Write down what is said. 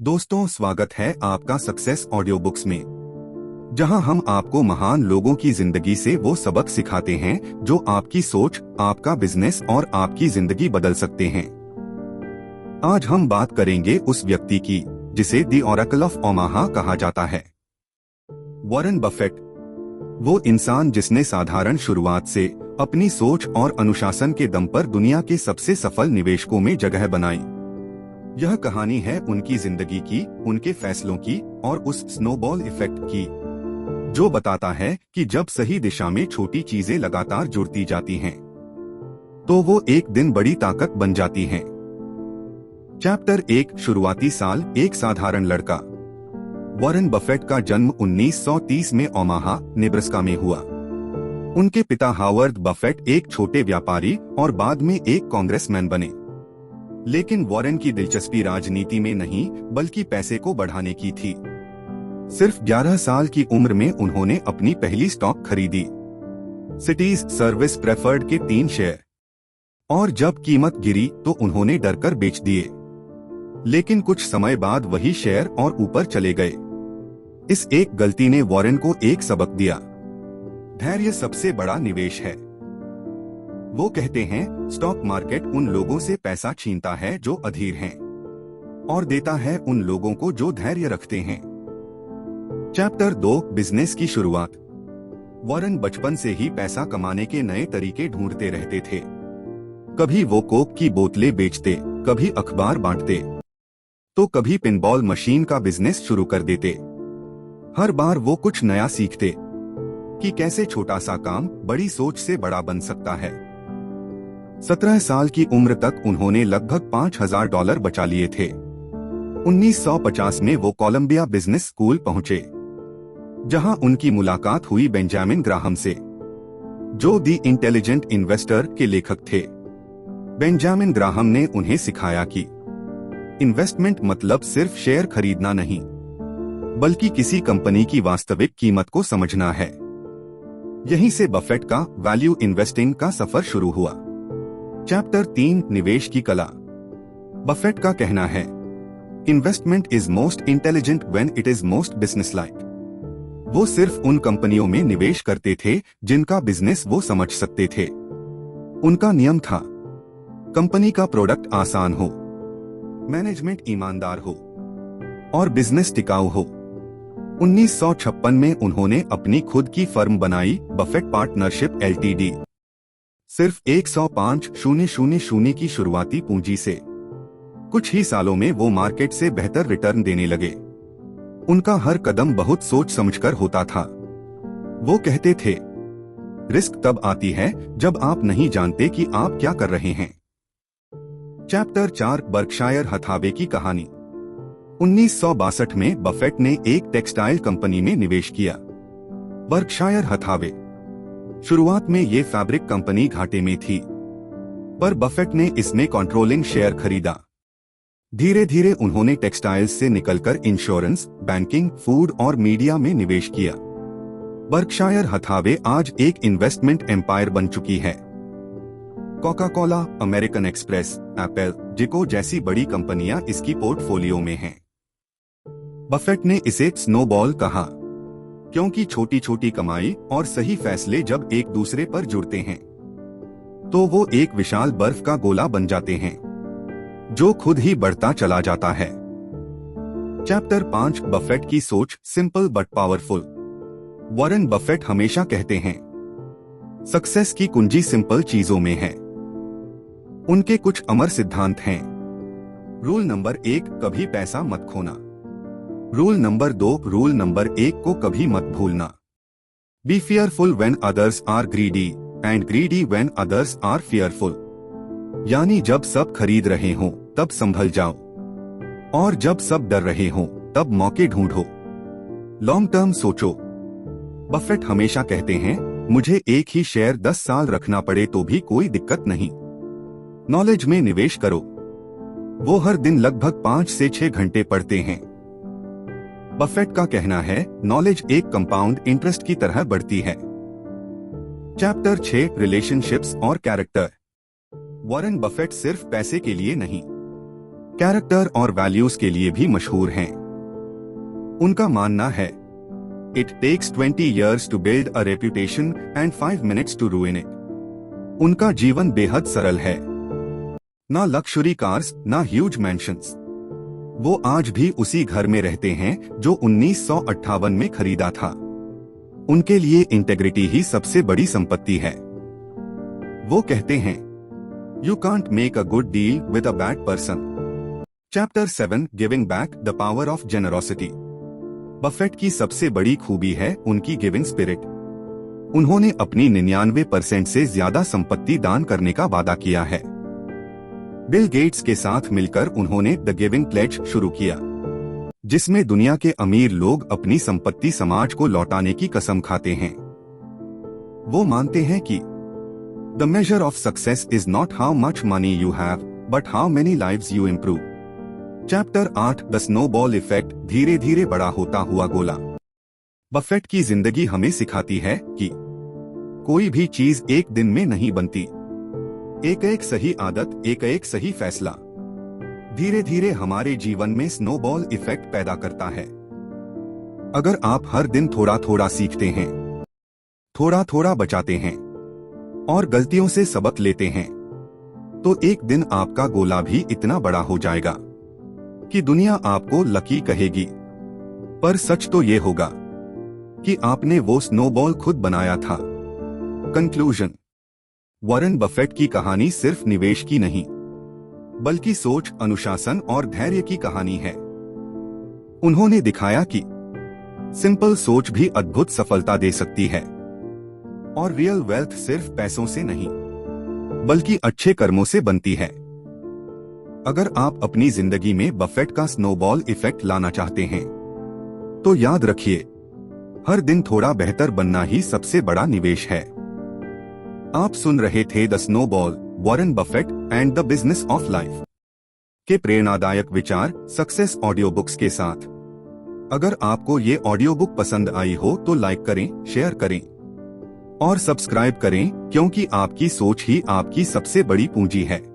दोस्तों, स्वागत है आपका सक्सेस ऑडियो बुक्स में, जहां हम आपको महान लोगों की जिंदगी से वो सबक सिखाते हैं जो आपकी सोच, आपका बिजनेस और आपकी जिंदगी बदल सकते हैं। आज हम बात करेंगे उस व्यक्ति की जिसे द ओरेकल ऑफ ओमाहा कहा जाता है, वॉरेन बफेट। वो इंसान जिसने साधारण शुरुआत से अपनी सोच और अनुशासन के दम पर दुनिया के सबसे सफल निवेशकों में जगह बनाई। यह कहानी है उनकी जिंदगी की, उनके फैसलों की और उस स्नोबॉल इफेक्ट की, जो बताता है कि जब सही दिशा में छोटी चीजें लगातार जुड़ती जाती हैं, तो वो एक दिन बड़ी ताकत बन जाती हैं। चैप्टर 1, शुरुआती साल। एक साधारण लड़का। वॉरेन बफेट का जन्म 1930 में ओमाहा, नेब्रास्का में हुआ। उनके पिता हावर्ड बफेट एक छोटे व्यापारी और बाद में एक कांग्रेसमैन बने। लेकिन वॉरेन की दिलचस्पी राजनीति में नहीं बल्कि पैसे को बढ़ाने की थी। सिर्फ 11 साल की उम्र में उन्होंने अपनी पहली स्टॉक खरीदी, सिटीज सर्विस प्रेफर्ड के 3 शेयर, और जब कीमत गिरी तो उन्होंने डरकर बेच दिए। लेकिन कुछ समय बाद वही शेयर और ऊपर चले गए। इस एक गलती ने वॉरेन को एक सबक दिया। धैर्य सबसे बड़ा निवेश है। वो कहते हैं, स्टॉक मार्केट उन लोगों से पैसा छीनता है जो अधीर हैं, और देता है उन लोगों को जो धैर्य रखते हैं। चैप्टर 2, बिजनेस की शुरुआत। वॉरेन बचपन से ही पैसा कमाने के नए तरीके ढूंढते रहते थे। कभी वो कोक की बोतलें बेचते, कभी अखबार बांटते, तो कभी पिनबॉल मशीन का बिजनेस शुरू कर देते। हर बार वो कुछ नया सीखते कि कैसे छोटा सा काम बड़ी सोच से बड़ा बन सकता है। 17 साल की उम्र तक उन्होंने लगभग $5000 बचा लिए थे। 1950 में वो कोलंबिया बिजनेस स्कूल पहुंचे, जहां उनकी मुलाकात हुई बेंजामिन ग्राहम से, जो द इंटेलिजेंट इन्वेस्टर के लेखक थे। बेंजामिन ग्राहम ने उन्हें सिखाया कि इन्वेस्टमेंट मतलब सिर्फ शेयर खरीदना नहीं, बल्कि किसी कंपनी की वास्तविक कीमत को समझना है। यहीं से बफेट का वैल्यू इन्वेस्टिंग का सफर शुरू हुआ। चैप्टर 3, निवेश की कला। बफेट का कहना है, investment is most intelligent when it is most business like. वो सिर्फ उन कंपनियों में निवेश करते थे जिनका बिजनेस वो समझ सकते थे। उनका नियम था, कंपनी का प्रोडक्ट आसान हो, मैनेजमेंट ईमानदार हो और बिजनेस टिकाऊ हो। 1956 में उन्होंने अपनी खुद की फर्म बनाई, बफेट पार्टनरशिप एलटीडी। सिर्फ 105,000 की शुरुआती पूंजी से कुछ ही सालों में वो मार्केट से बेहतर रिटर्न देने लगे। उनका हर कदम बहुत सोच समझकर होता था। वो कहते थे, रिस्क तब आती है जब आप नहीं जानते कि आप क्या कर रहे हैं। चैप्टर 4, बर्कशायर हथावे की कहानी। 1962 में बफेट ने एक टेक्सटाइल कंपनी में निवेश किया, बर्कशायर हथावे। शुरुआत में ये फैब्रिक कंपनी घाटे में थी, पर बफेट ने इसमें कंट्रोलिंग शेयर खरीदा। धीरे धीरे उन्होंने टेक्सटाइल्स से निकलकर इंश्योरेंस, बैंकिंग, फूड और मीडिया में निवेश किया। बर्कशायर हथावे आज एक इन्वेस्टमेंट एम्पायर बन चुकी है। Coca Cola, American express, Apple, जिको जैसी बड़ी कंपनियां इसकी पोर्टफोलियो में हैं। बफेट ने इसे स्नोबॉल कहा, क्योंकि छोटी छोटी कमाई और सही फैसले जब एक दूसरे पर जुड़ते हैं, तो वो एक विशाल बर्फ का गोला बन जाते हैं, जो खुद ही बढ़ता चला जाता है। चैप्टर 5, बफेट की सोच, simple but powerful. Warren Buffett हमेशा कहते हैं, सक्सेस की कुंजी सिंपल चीजों में है। उनके कुछ अमर सिद्धांत हैं। रूल नंबर 1, कभी पैसा मत खोना। रूल नंबर 2, रूल नंबर 1 को कभी मत भूलना। Be fearful when others are greedy and greedy when others are fearful. यानी जब सब खरीद रहे हों तब संभल जाओ, और जब सब डर रहे हों तब मौके ढूंढो। लॉन्ग टर्म सोचो। बफेट हमेशा कहते हैं, मुझे एक ही शेयर 10 साल रखना पड़े तो भी कोई दिक्कत नहीं। नॉलेज में निवेश करो। वो हर दिन लगभग 5 से 6 घंटे पढ़ते हैं। बफेट का कहना है, नॉलेज एक कंपाउंड इंटरेस्ट की तरह बढ़ती है। चैप्टर 6, रिलेशनशिप्स और कैरेक्टर। वॉरेन बफेट सिर्फ पैसे के लिए नहीं, कैरेक्टर और वैल्यूज के लिए भी मशहूर हैं। उनका मानना है, it takes 20 years to build a reputation and 5 minutes to ruin it। उनका जीवन बेहद सरल है, ना लक्सुरी कार्स ना ह्यूज मैंशंस। वो आज भी उसी घर में रहते हैं जो 1958 में खरीदा था। उनके लिए इंटेग्रिटी ही सबसे बड़ी संपत्ति है। वो कहते हैं, you can't make a good deal with a bad person. Chapter 7, giving back, the power of generosity. Buffett की सबसे बड़ी खूबी है उनकी गिविंग स्पिरिट। उन्होंने अपनी 99% से ज्यादा संपत्ति दान करने का वादा किया है। बिल गेट्स के साथ मिलकर उन्होंने द गिविंग प्लेज शुरू किया, जिसमें दुनिया के अमीर लोग अपनी संपत्ति समाज को लौटाने की कसम खाते हैं। वो मानते हैं कि the measure of success is not how much money you have but how many lives you improve. Chapter 8, the snowball effect, धीरे धीरे बड़ा होता हुआ गोला। बफेट की जिंदगी हमें सिखाती है कि कोई भी चीज एक दिन में नहीं बनती। एक एक सही आदत, एक एक सही फैसला धीरे धीरे हमारे जीवन में स्नोबॉल इफेक्ट पैदा करता है। अगर आप हर दिन थोड़ा थोड़ा सीखते हैं, थोड़ा थोड़ा बचाते हैं और गलतियों से सबक लेते हैं, तो एक दिन आपका गोला भी इतना बड़ा हो जाएगा कि दुनिया आपको लकी कहेगी। पर सच तो ये होगा कि आपने वो स्नोबॉल खुद बनाया था। कंक्लूजन, वॉरेन बफेट की कहानी सिर्फ निवेश की नहीं, बल्कि सोच, अनुशासन और धैर्य की कहानी है। उन्होंने दिखाया कि सिंपल सोच भी अद्भुत सफलता दे सकती है और रियल वेल्थ सिर्फ पैसों से नहीं, बल्कि अच्छे कर्मों से बनती है। अगर आप अपनी जिंदगी में बफेट का स्नोबॉल इफेक्ट लाना चाहते हैं, तो याद रखिए, हर दिन थोड़ा बेहतर बनना ही सबसे बड़ा निवेश है। आप सुन रहे थे the snowball, Warren Buffett and the business of life के प्रेरणादायक विचार सक्सेस ऑडियो बुक्स के साथ। अगर आपको ये ऑडियो बुक पसंद आई हो तो लाइक करें, शेयर करें और सब्सक्राइब करें, क्योंकि आपकी सोच ही आपकी सबसे बड़ी पूंजी है।